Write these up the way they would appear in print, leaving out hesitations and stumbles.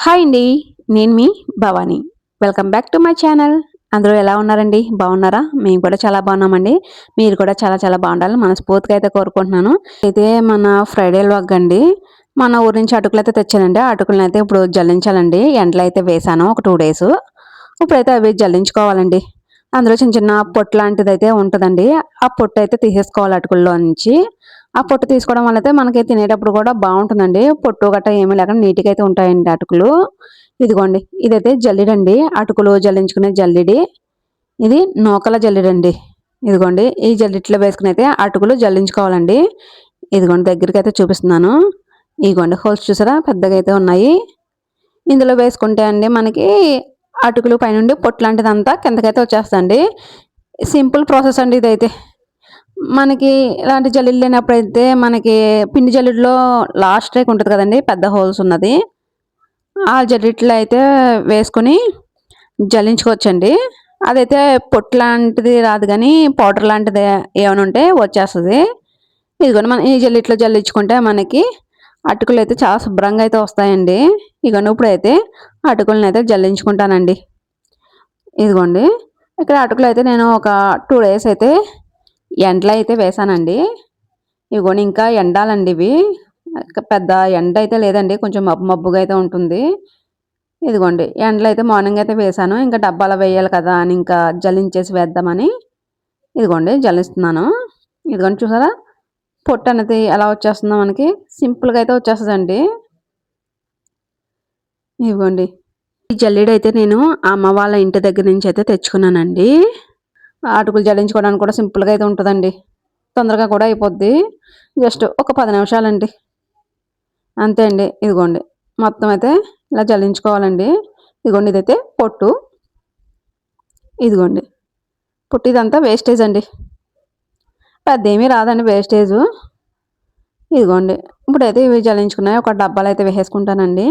Hi అండి. నేను మీ Bhavani. Welcome back to my channel. అందరూ ఎలా ఉన్నారండి? బాగున్నారా? మేము కూడా చాలా బాగున్నామండి. మీరు కూడా చాలా చాలా బాగుండాలని మనస్ఫూర్తిగా అయితే కోరుకుంటున్నాను. అయితే మన ఫ్రైడే వ్లాగ్ అండి. మన ఊరు నుంచి అటుకులైతే తెచ్చానండి. ఆ అటుకులనైతే ఇప్పుడు జల్లించాలండి. ఎండలో అయితే వేసాను ఒక 2 డేస్. ఇప్పుడైతే అవి జల్లించుకోవాలండి. అందులో చిన్న చిన్న పొట్టు లాంటిదైతే ఉంటదండి. ఆ పొట్టు అయితే తీసేసుకోవాలి అటుకుల్లో నుంచి. ఆ పొట్టు తీసుకోవడం వల్ల అయితే మనకి తినేటప్పుడు కూడా బాగుంటుందండి. పొట్టు గట్ట ఏమీ లేకుండా నీట్‌గా అయితే ఉంటాయండి అటుకులు. ఇదిగోండి ఇదైతే జల్లెడండి. అటుకులు జల్లించుకునే జల్లెడి. ఇది నూకల జల్లెడండి. ఇదిగోండి ఈ జల్లెడలో వేసుకొని అయితే అటుకులు జల్లించుకోవాలండి. ఇదిగోండి దగ్గరికైతే చూపిస్తున్నాను. ఇదిగోండి హోల్స్ చూసారా పెద్దగా అయితే ఉన్నాయి. ఇందులో వేసుకుంటే అండి మనకి అటుకులు పైనుండి పొట్టు లాంటిదంతా కిందకైతే వచ్చేస్తదండి. సింపుల్ ప్రాసెస్ అండి ఇదైతే. మనకి ఇలాంటి జల్లెడ లేనప్పుడైతే మనకి పిండి జల్లెడలో లాస్ట్ రేక్ ఉంటది కదండీ! పెద్ద హోల్స్ ఉన్నది. ఆ జల్లెడలో అయితే వేసుకొని జల్లించుకోవచ్చండి. అదైతే పొట్టు లాంటిది రాదు గానీ పౌడర్ లాంటిది ఏమైనా ఉంటే వచ్చేస్తది. ఇదిగోండి మనం ఈ జల్లెడలో జల్లించుకుంటే మనకి అటుకులైతే చాలా శుభ్రంగా అయితే వస్తాయండి. ఇగోండి ఇప్పుడైతే అటుకులనైతే జల్లించుకుంటానండి. ఇదిగోండి ఇక్కడ అటుకులైతే నేను ఒక 2 డేస్ అయితే ఎండలో అయితే వేశానండి. ఇగోండి ఇంకా ఎండాలండి ఇవి. పెద్ద ఎండ అయితే లేదండి. కొంచెం మబ్బు మబ్బుగా అయితే ఉంటుంది. ఇదిగోండి ఎండలో అయితే మార్నింగ్ అయితే వేశాను. ఇంకా డబ్బాలో వేయాలి కదా అని ఇంకా జల్లించేసి వేద్దామని ఇదిగోండి జల్లిస్తున్నాను. ఇదిగోండి చూసారా? పొట్టు అనేది ఎలా వచ్చేస్తుందో మనకి సింపుల్‌గా అయితే వచ్చేస్తదండి. ఇదిగోండి. ఈ జల్లెడైతే నేను అమ్మ వాళ్ళ ఇంటి దగ్గర నుంచి అయితే తెచ్చుకున్నానండి. అటుకులు జల్లించుకోవడానికి కూడా సింపుల్‌గా అయితే ఉంటదండి. తొందరగా కూడా అయిపోద్ది. జస్ట్ ఒక 10 నిమిషాలండి. అంతే అండి. ఇదిగోండి. మొత్తం అయితే ఇలా జల్లించుకోవాలండి. ఇదిగోండి ఇదైతే పొట్టు. ఇదిగోండి. పొట్టు ఇదంతా వేస్టేజ్ అండి. పెద్దేమీ రాదండి వేస్టేజు. ఇదిగోండి. ఇప్పుడైతే ఇవి జల్లించుకున్నాయి ఒక డబ్బాలో అయితే వేసేసుకుంటానండి.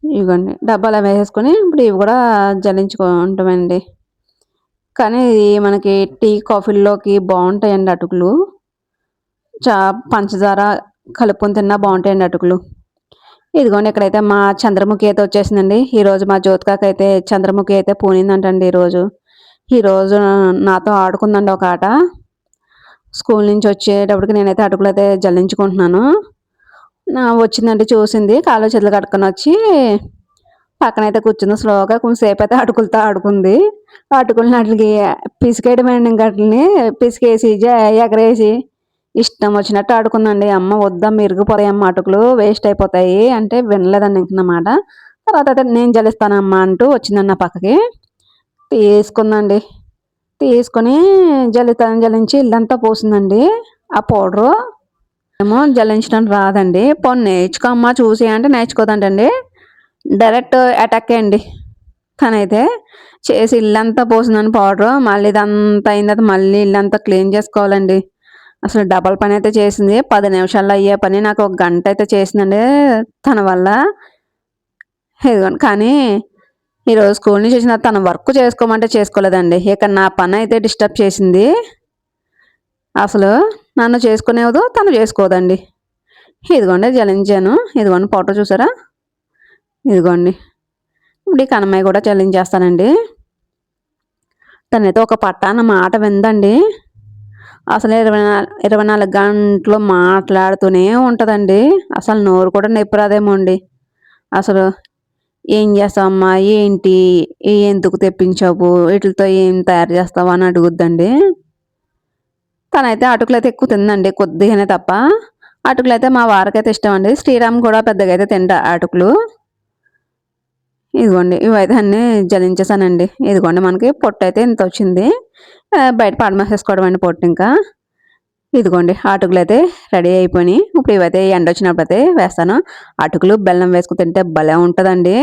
ఇదిగోండి. డబ్బాలో వేసేసుకొని ఇప్పుడు ఇవి కూడా జల్లించుకుంటామండి. కానీ ఇది మనకి టీ, కాఫీల్లోకి బావుంటాయండి అటుకులు. చా పంచదార కలుపుకొని తిన్నా బావుంటాయండి అటుకులు. ఇదిగోండి ఇక్కడైతే మా చంద్రముఖి అయితే వచ్చేసిందండి. ఈరోజు మా జ్యోతికకైతే చంద్రముఖి అయితే పూనిందంటండి ఈరోజు. ఈరోజు నాతో ఆడుకుందండి ఒక ఆట. స్కూల్ నుంచి వచ్చేటప్పటికి నేనైతే అటుకులైతే జల్లించుకుంటున్నాను. వచ్చిందండి చూసింది. కాళ్ళు చేతులు కడుక్కొనొచ్చి పక్కనైతే కూర్చుంది. స్లోగా కొంచెం సేపయితే అటుకులతో ఆడుకుంది. అటుకులని ఆటిలికి పిసికేయడమేనండి ఇంక ఆటిలిని పిసికేసి, ఎగరేసి ఇష్టం వచ్చినట్టు ఆడుకుందండి. అమ్మ వద్దమ్మ ఇరిగిపోతాయమ్మ అటుకులు వేస్ట్ అయిపోతాయి అంటే వినలేదండి ఇంక నా మాట. తర్వాత అయితే నేను జల్లిస్తానమ్మా అంటూ వచ్చిందండి నా పక్కకి. తీసుకుందండి. తీసుకొని జల్లించి ఇల్లంతా పోసిందండి ఆ పౌడరు. ఏమో జల్లించడం రాదండి. పోనీ నేర్చుకో అమ్మా చూసి అంటే నేర్చుకోదంటండి. డైరెక్ట్ అటాకే అండి. తనైతే చేసి ఇల్లంతా పోసిందండి పౌడరు. మళ్ళీ ఇదంతా అయిన తర్వాత మళ్ళీ ఇల్లంతా క్లీన్ చేసుకోవాలండి. అసలు డబల్ పనైతే చేసింది. 10 నిమిషాల్లో అయ్యే పని నాకు ఒక గంట అయితే చేసిందండి తన వల్ల. ఇదిగోండి కానీ ఈరోజు స్కూల్ నుంచి వచ్చిన తర్వాత తను వర్క్ చేసుకోమంటే చేసుకోలేదండి. ఇక నా పనైతే డిస్టర్బ్ చేసింది. అసలు నన్ను చేసుకునేవదు, తను చేసుకోదండి. ఇదిగోండి జల్లించాను. ఇదిగోండి పౌడర్ చూసారా? ఇదిగోండి. ఇప్పుడు ఈ కనమాయ కూడా జల్లించేస్తానండి. తనైతే ఒక పట్టాన మాట వినదండి. అసలు 24 గంటలు మాట్లాడుతూనే ఉంటదండి. అసలు నోరు కూడా నొప్పి రాదేమో అండి. అసలు "ఏం చేస్తావమ్మా? ఏంటి? ఎందుకు తెప్పించావు? వీటిలతో ఏం తయారు చేస్తావు?" అని అడుగుద్దండి. తనైతే అటుకులైతే ఎక్కువ తినదండి. కొద్దిగానే తప్ప. అటుకులైతే మా వారికైతే ఇష్టమండి. శ్రీరామ్ కూడా పెద్దగా అయితే తినడు అటుకులు. ఇదిగోండి ఇవైతే అన్నీ జల్లించేసానండి. ఇదిగోండి మనకి పొట్టయితే ఇంతొచ్చింది. బయట పడమేసేసుకోవడం అండి పొట్టు ఇంకా. ఇదిగోండి అటుకులైతే రెడీ అయిపోయినాయి. ఇప్పుడు ఇవైతే ఎండొచ్చినప్పుడైతే వేస్తాను. అటుకులు, బెల్లం వేసుకొని తింటే భలే ఉంటదండి.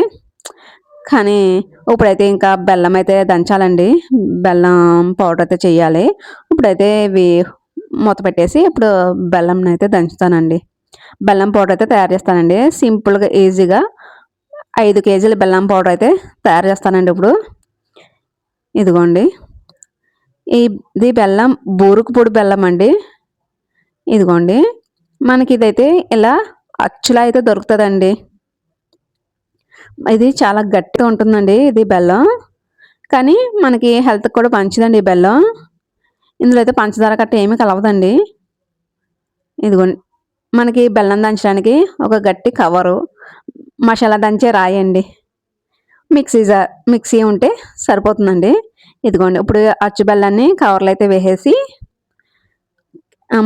కానీ ఇప్పుడైతే ఇంకా బెల్లం అయితే దంచాలండి. బెల్లం పౌడర్ అయితే చెయ్యాలి. ఇప్పుడైతే ఇవి మూత పెట్టేసి ఇప్పుడు బెల్లంనైతే దంచుతానండి. బెల్లం పౌడర్ అయితే తయారు చేస్తానండి. సింపుల్‌గా, ఈజీగా 5 కేజీల బెల్లం పౌడర్ అయితే తయారు చేస్తానండి ఇప్పుడు. ఇదిగోండి. ఇది బెల్లం బూరుకు పొడి బెల్లం అండి. ఇదిగోండి. మనకిదైతే ఇలా అచ్చులా అయితే దొరుకుతదండి. ఇది చాలా గట్టిగా ఉంటుందండి ఇది బెల్లం. కానీ మనకి హెల్త్‌కి కూడా మంచిదండి ఈ బెల్లం. ఇందులో అయితే పంచదార గట్ట ఏమీ కలవదండి. ఇదిగోండి. మనకి బెల్లం దంచడానికి ఒక గట్టి కవరు, మసాలా దంచే రాయండి. మిక్సీ ఉంటే సరిపోతుందండి. ఇదిగోండి. ఇప్పుడు అచ్చు బెల్లాన్ని కవర్‌లో అయితే వేసేసి ఆ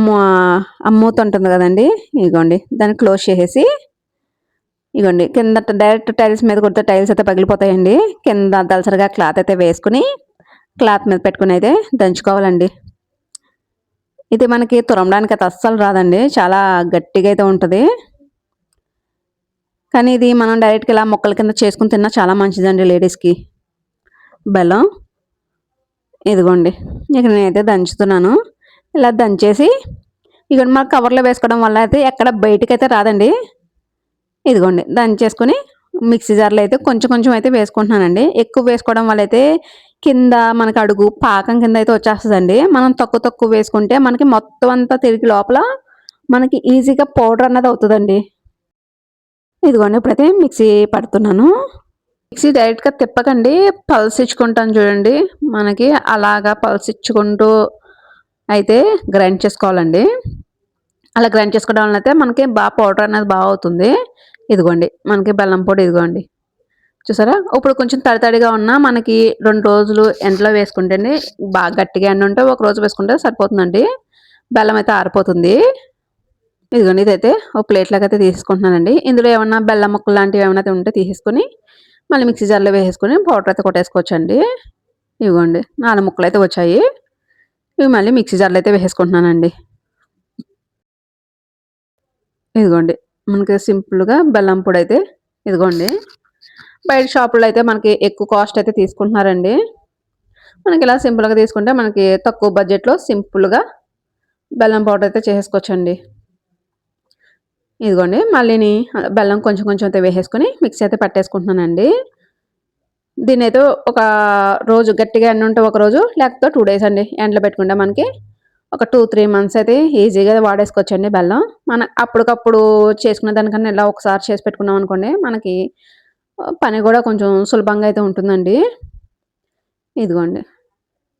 మూత ఉంటుంది కదండీ! ఇదిగోండి. దాన్ని క్లోజ్ చేసేసి ఇగోండి కింద డైరెక్ట్ టైల్స్ మీద కొడితే టైల్స్ అయితే పగిలిపోతాయండి. కింద దళసరిగా క్లాత్ అయితే వేసుకొని, క్లాత్ మీద పెట్టుకొని అయితే దంచుకోవాలండి. ఇది మనకి తురమడానికి అయితే అస్సలు రాదండి. చాలా గట్టిగా అయితే ఉంటది. కానీ ఇది మనం డైరెక్ట్‌గా ఇలా ముక్కల కింద చేసుకొని తిన్నా చాలా మంచిదండి లేడీస్‌కి బెల్లం. ఇదిగోండి. ఇక నేనైతే దంచుతున్నాను. ఇలా దంచేసి ఇగోండి మనం కవర్‌లో వేసుకోవడం వల్ల అయితే ఎక్కడ బయటికైతే రాదండి. ఇదిగోండి దంచేసుకొని మిక్సీ జార్‌లో అయితే కొంచెం కొంచెం అయితే వేసుకుంటున్నానండి. ఎక్కువ వేసుకోవడం వల్ల అయితే కింద మనకి అడుగు పాకం కింద అయితే వచ్చేస్తదండి. మనం తక్కువ తక్కువ వేసుకుంటే మనకి మొత్తం అంతా తిరిగి లోపల మనకి ఈజీగా పౌడర్ అన్నది అవుతదండి. ఇదిగోండి ఇప్పుడైతే మిక్సీ పడుతున్నాను. మిక్సీ డైరెక్ట్‌గా తిప్పకండి. పల్స్ ఇచ్చుకుంటాను చూడండి. మనకి అలాగా పల్స్ ఇచ్చుకుంటూ అయితే గ్రైండ్ చేసుకోవాలండి. అలా గ్రైండ్ చేసుకోవడం వలన అయితే మనకి పౌడర్ అనేది అవుతుంది. ఇదిగోండి మనకి బెల్లం పొడి ఇదిగోండి. చూసారా? ఇప్పుడు కొంచెం తడి తడిగా ఉన్నా మనకి 2 రోజులు ఎండలో వేసుకుంటే అండి బాగా గట్టిగా ఎండ ఉంటే ఒక రోజు వేసుకుంటే సరిపోతుందండి. బెల్లం అయితే ఆరిపోతుంది. ఇదిగోండి ఇదైతే ఒక ప్లేట్‌లోకి అయితే తీసుకుంటున్నానండి. ఇందులో ఏమన్నా బెల్లం ముక్కలు లాంటివి ఏమన్నా ఉంటే తీసేసుకొని మళ్ళీ మిక్సీ జార్‌లో వేసేసుకొని పౌడర్ అయితే కొట్టేసుకోవచ్చండి. ఇదిగోండి 4 ముక్కలైతే వచ్చాయి. ఇవి మళ్ళీ మిక్సీ జార్‌లో అయితే వేసేసుకుంటున్నానండి. ఇదిగోండి. మనకి సింపుల్‌గా బెల్లం పొడైతే ఇదిగోండి. బయట షాపుల్లో అయితే మనకి ఎక్కువ కాస్ట్ అయితే తీసుకుంటున్నారండి. మనకిలా సింపుల్‌గా తీసుకుంటే మనకి తక్కువ బడ్జెట్‌లో సింపుల్‌గా బెల్లం పౌడర్ అయితే చేసేసుకోవచ్చండి. ఇదిగోండి మళ్ళీని బెల్లం కొంచెం కొంచెం అయితే వేసేసుకొని మిక్సీ అయితే పట్టేసుకుంటున్నానండి. దీన్నైతే ఒక రోజు గట్టిగా ఎండుంటే ఒకరోజు లేకపోతే 2 డేస్ అండి. ఎండలో పెట్టుకుంటే మనకి ఒక 2, 3 మంత్స్ అయితే ఈజీగా వాడేసుకోవచ్చండి బెల్లం. మన అప్పటికప్పుడు చేసుకునే దానికన్నా ఇలా ఒకసారి చేసి పెట్టుకున్నాం అనుకోండి మనకి పని గూడా కొంచెం సులభంగా అయితే ఉంటుందండి. ఇదిగోండి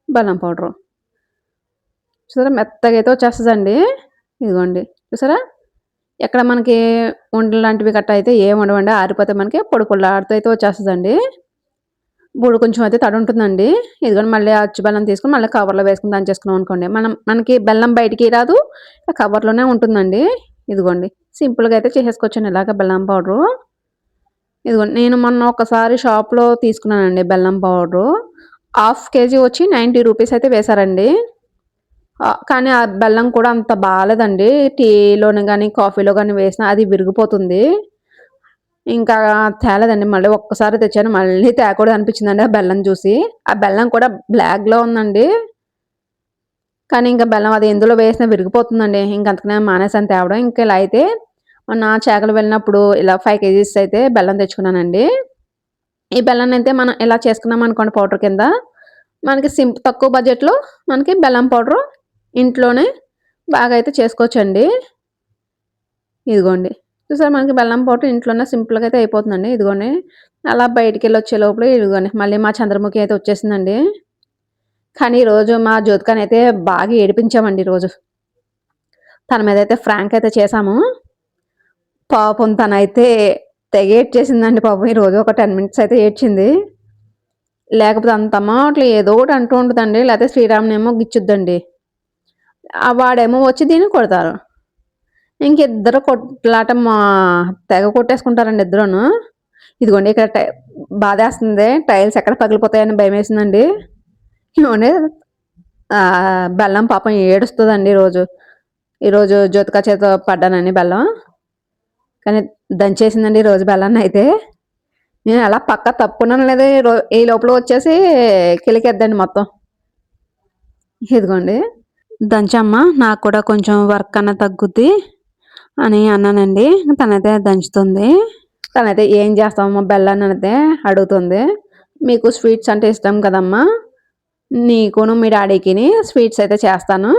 బెల్లం పౌడరు. చూసారా మెత్తగా అయితే వచ్చేస్తదండి. ఇదిగోండి చూసారా? ఎక్కడ మనకి ఉండలు లాంటివి గట్టా అయితే ఏమి ఉండవండి. ఆరిపోతే మనకి పొడి పొడిలాడుతూ అయితే వచ్చేస్తదండి. ఇప్పుడు కొంచెం అయితే తడుంటుందండి. ఇదిగోండి మళ్ళీ అచ్చు బెల్లం తీసుకొని మళ్ళీ కవర్‌లో వేసుకొని దంచేసుకున్నాం అనుకోండి. మనకి బెల్లం బయటికి రాదు. కవర్‌లోనే ఉంటుందండి. ఇదిగోండి సింపుల్‌గా అయితే చేసేసుకోవచ్చండి ఇలాగ బెల్లం పౌడరు. ఇదిగోండి నేను మొన్న ఒకసారి షాప్‌లో తీసుకున్నానండి బెల్లం పౌడరు. హాఫ్ కేజీ వచ్చి 90 రూపీస్ అయితే వేశారండి. కానీ ఆ బెల్లం కూడా అంత బాలేదండి. టీలోని గాని, కాఫీలో గాని వేసినా అది విరిగిపోతుంది. ఇంకా తేలేదండి. మళ్ళీ ఒక్కసారి తెచ్చాను. మళ్ళీ తేకూడదు అనిపించిందండి ఆ బెల్లం చూసి. ఆ బెల్లం కూడా బ్లాక్‌లో ఉందండి. కానీ ఇంక బెల్లం అది ఎందులో వేసినా విరిగిపోతుందండి. ఇంక అందుకనే మానేసాను తేవడం. ఇంక ఇలా అయితే మొన్న చాకలి వెళ్ళినప్పుడు ఇలా 5 కేజీస్ అయితే బెల్లం తెచ్చుకున్నానండి. ఈ బెల్లాన్నయితే మనం ఇలా చేసుకున్నామనుకోండి పౌడర్ కింద, మనకి తక్కువ బడ్జెట్‌లో మనకి బెల్లం పౌడరు ఇంట్లోనే బాగా అయితే చేసుకోవచ్చండి. ఇదిగోండి. చూసారా మనకి బెల్లం పౌడర్ ఇంట్లోనే సింపుల్‌గా అయితే అయిపోతుందండి. ఇదిగోండి. అలా బయటికెళ్ళొచ్చే లోపల ఇదిగోండి మళ్ళీ మా చంద్రముఖి అయితే వచ్చేసిందండి. కానీ ఈరోజు మా జ్యోతికనైతే బాగా ఏడిపించామండి ఈరోజు. తన మీదయితే ఫ్రాంక్ అయితే చేశాము. పాపం తనైతే తెగ ఏడ్చేసిందండి పాపం ఈరోజు ఒక 10 మినిట్స్ అయితే ఏడ్చింది. లేకపోతే అంత అమాట్లు ఏదో ఒకటి అంటూ ఉంటదండి. లేతే శ్రీరామ్‌నేమో గిచ్చుద్దండి. వాడేమో వచ్చి దీన్ని కొడతారు. ఇంకిద్దరు కొట్లాట తెగ కొట్టేసుకుంటారండి ఇద్దరును. ఇదిగోండి ఇక్కడ బాధేస్తుంది. టైల్స్ ఎక్కడ పగిలిపోతాయని భయమేసిందండి. ఏవండీ బెల్లం పాపం ఏడుస్తదండి ఈరోజు. ఈరోజు జ్యోతిక చేత పడ్డానని బెల్లం. కానీ దంచేసిందండి ఈరోజు బెల్లాన్నయితే. నేను అలా పక్క తప్పుకున్నానో లేదో ఈ లోపల వచ్చేసి కిలికేద్దండి మొత్తం. ఇదిగోండి. దంచమ్మా నాకు కూడా కొంచెం వర్క్ అన్నా తగ్గుద్ది అని అన్నానండి. తనైతే దంచుతుంది. తనైతే "ఏం చేస్తావమ్మా బెల్లాన్నయితే" అడుగుతుంది. "మీకు స్వీట్స్ అంటే ఇష్టం కదమ్మా! నీకును మీ డాడీకిని స్వీట్స్ అయితే చేస్తాను.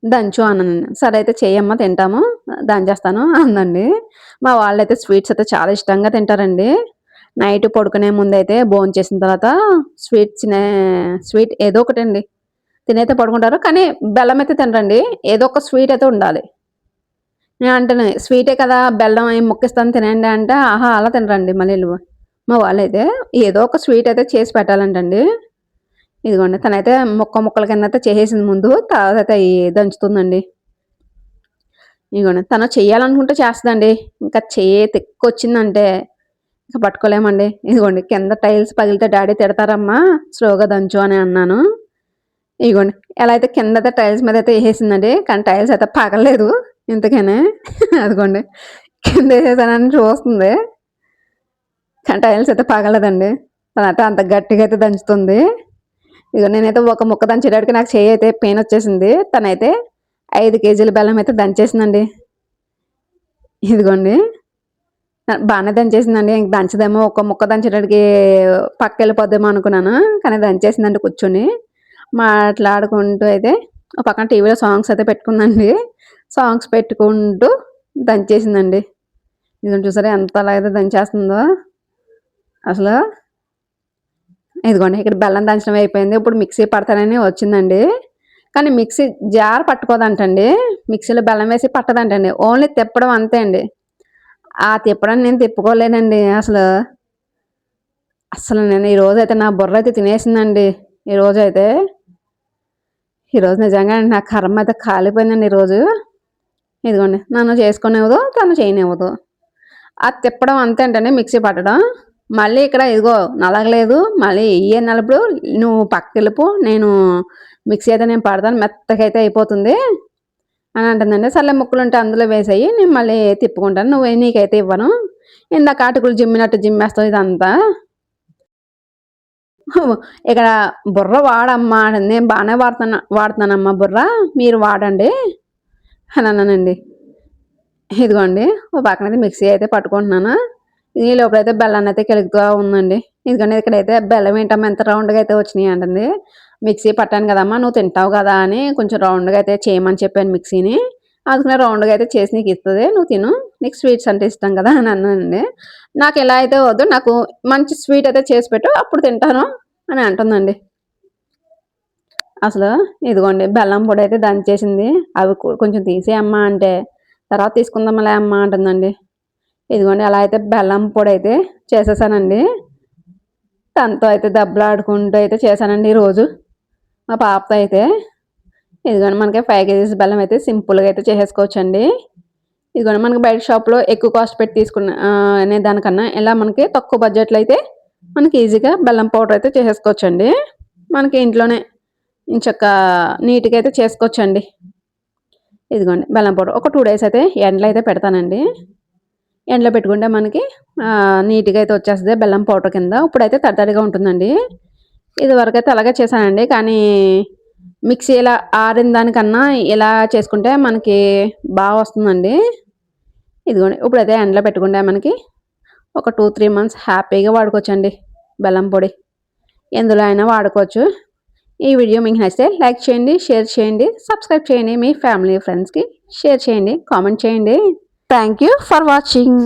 దంచు" అన్నాను. "సరే అయితే చెయ్యమ్మా తింటాము. దంచేస్తాను" అందండి. మా వాళ్ళైతే స్వీట్స్ అయితే చాలా ఇష్టంగా తింటారండి. నైట్ పడుకునే ముందైతే భోంచేసిన తర్వాత స్వీట్ ఏదో ఒకటండి తినైతే పడుకుంటారు. కానీ బెల్లం అయితే తినరండి. ఏదో ఒక స్వీట్ అయితే ఉండాలి. నేను అంటాను, "స్వీటే కదా! బెల్లం ఏం ముక్కిస్తాను తినండి" అంటే, ఆహా! అలా తినరండి మళ్ళీను. మా వాళ్ళైతే ఏదో ఒక స్వీట్ అయితే చేసి పెట్టాలంటండి. ఇదిగోండి తనైతే ముక్కల కిందయితే చేసేసింది ముందు. తర్వాతయితే దంచుతుందండి. ఇదిగోండి తను చెయ్యాలనుకుంటే చేస్తదండి. ఇంకా చేతెక్కొచ్చిందంటే ఇంక పట్టుకోలేమండి. ఇదిగోండి కింద టైల్స్ పగిలితే డాడీ తిడతారమ్మా స్లోగా దంచు అని అన్నాను. ఇగోండి ఎలా అయితే కిందయితే టైల్స్ మీదయితే ఏసేసిందండి. కానీ టైల్స్ అయితే పగలలేదు ఇంతకని. అదిగోండి కిందేసేసానని చూస్తుంది. కానీ టైల్స్ అయితే పగలలేదండి. తనైతే అంత గట్టిగా అయితే దంచుతుంది. ఇగో నేనైతే ఒక ముక్క దంచేటప్పటికి నాకు చెయ్యయితే పెయినొచ్చేసింది. తనైతే 5 కేజీల బెల్లం అయితే దంచేసిందండి. ఇదిగోండి. బానే దంచేసిందండి. ఇంక దంచదేమో ఒక ముక్క దంచేటప్పటికి పక్కెళ్ళిపోద్దేమో అనుకున్నాను. కానీ దంచేసిందండి కూర్చొని. మాట్లాడుకుంటూ అయితే ఓ పక్కన టీవీలో సాంగ్స్ అయితే పెట్టుకుందండి. సాంగ్స్ పెట్టుకుంటూ దంచేసిందండి. ఇదిగోండి చూసారా ఎంతలా అయితే దంచేస్తుందో అసలు. ఇదిగోండి ఇక్కడ బెల్లం దంచడం అయిపోయింది. ఇప్పుడు మిక్సీ పడతానని వచ్చిందండి. కానీ మిక్సీ జార్ పట్టుకోదంటండి. మిక్సీలో బెల్లం వేసి పట్టదంటండి. ఓన్లీ తిప్పడం అంతే అండి. ఆ తిప్పడం నేను తిప్పుకోలేనండి అసలు. అస్సలు నేను ఈరోజైతే నా బుర్ర అయితే తినేసిందండి. ఈరోజైతే. ఈరోజు నిజంగా నా కర్మ అయితే కాలిపోయిందండి ఈరోజు. ఇదిగోండి నన్ను చేసుకోనివ్వదు, తను చేయనివ్వదు. అది తిప్పడం అంతే అంటండి మిక్సీ పట్టడం. మళ్ళీ ఇక్కడ ఇదిగో నలగలేదు, మళ్ళీ ఇయ్యే నలుపుడు, నువ్వు పక్కకెళ్ళిపో, నేను మిక్సీ అయితే నేను పడతాను మెత్తగైతే అయిపోతుంది అని అంటుందండి. సర్లే ముక్కలుంటే అందులో వేసేయి, నేను మళ్ళీ తిప్పుకుంటాను. నీకైతే ఇవ్వను. ఇందాక అటుకులు జిమ్మినట్టు జిమ్మేస్తావు ఇదంతా. ఇక్కడ బుర్ర వాడమ్మా నేను బాగానే వాడుతున్నానమ్మా బుర్ర, మీరు వాడండి అని అన్నానండి. ఇదిగోండి ఓ పక్కనైతే మిక్సీ అయితే పట్టుకుంటున్నాను. ఈ లోపలైతే బెల్లాన్ని అయితే కెలుకుతూ ఉందండి. ఇదిగోండి ఇక్కడైతే బెల్లం ఏంటమ్మా ఎంత రౌండ్‌గా అయితే వచ్చినాయి అంటుంది. మిక్సీ పట్టాను కదమ్మా నువ్వు తింటావు కదా అని కొంచెం రౌండ్‌గా అయితే చేయమని చెప్పాను మిక్సీని. అందుకనే రౌండ్‌గా అయితే చేసి నీకు ఇస్తది. నువ్వు తిను. నీకు స్వీట్స్ అంటే ఇష్టం కదా అని అన్నానండి. నాకు ఇలా అయితే వద్దు. నాకు మంచి స్వీట్ అయితే చేసి పెట్టు అప్పుడు తింటాను అని అంటుందండి. అసలు ఇదిగోండి బెల్లం పొడి అయితే దంచేసింది. అవి కొంచెం తీసేయి అమ్మా అంటే, తర్వాత తీసుకుందాంలే అమ్మా అంటుందండి. ఇదిగోండి అలా అయితే బెల్లం పొడి అయితే చేసేసానండి. తనతో అయితే దెబ్బలాడుకుంటూ అయితే చేశానండి ఈరోజు మా పాపతో అయితే. ఇదిగోండి మనకి 5 కేజీస్ బెల్లం అయితే సింపుల్‌గా అయితే చేసేసుకోవచ్చండి. ఇదిగోండి మనకి బయట షాప్‌లో ఎక్కువ కాస్ట్ పెట్టి తీసుకున్న అనే దానికన్నా ఇలా మనకి తక్కువ బడ్జెట్‌లో అయితే మనకి ఈజీగా బెల్లం పౌడర్ అయితే చేసేసుకోవచ్చండి. మనకి ఇంట్లోనే ఎంచక్కా నీట్‌గా అయితే చేసుకోవచ్చండి. ఇదిగోండి బెల్లం పౌడర్ ఒక 2 డేస్ అయితే ఎండలో అయితే పెడతానండి. ఎండలో పెట్టుకుంటే మనకి నీట్‌గా అయితే వచ్చేస్తది బెల్లం పౌడర్ కింద. ఇప్పుడైతే తడితడిగా ఉంటుందండి. ఇదివరకైతే అలాగే చేశానండి. కానీ మిక్సీ ఇలా ఆరిన దానికన్నా ఇలా చేసుకుంటే మనకి వస్తుందండి. ఇదిగోండి ఇప్పుడైతే ఎండలో పెట్టుకుంటే మనకి ఒక 2, 3 మంత్స్ హ్యాపీగా వాడుకోవచ్చండి బెల్లం పొడి. ఎందులో అయినా వాడుకోవచ్చు. ఈ వీడియో మీకు నచ్చితే లైక్ చేయండి, షేర్ చేయండి, సబ్స్క్రైబ్ చేయండి. మీ ఫ్యామిలీ, ఫ్రెండ్స్‌కి షేర్ చేయండి, కామెంట్ చేయండి. Thank you for watching.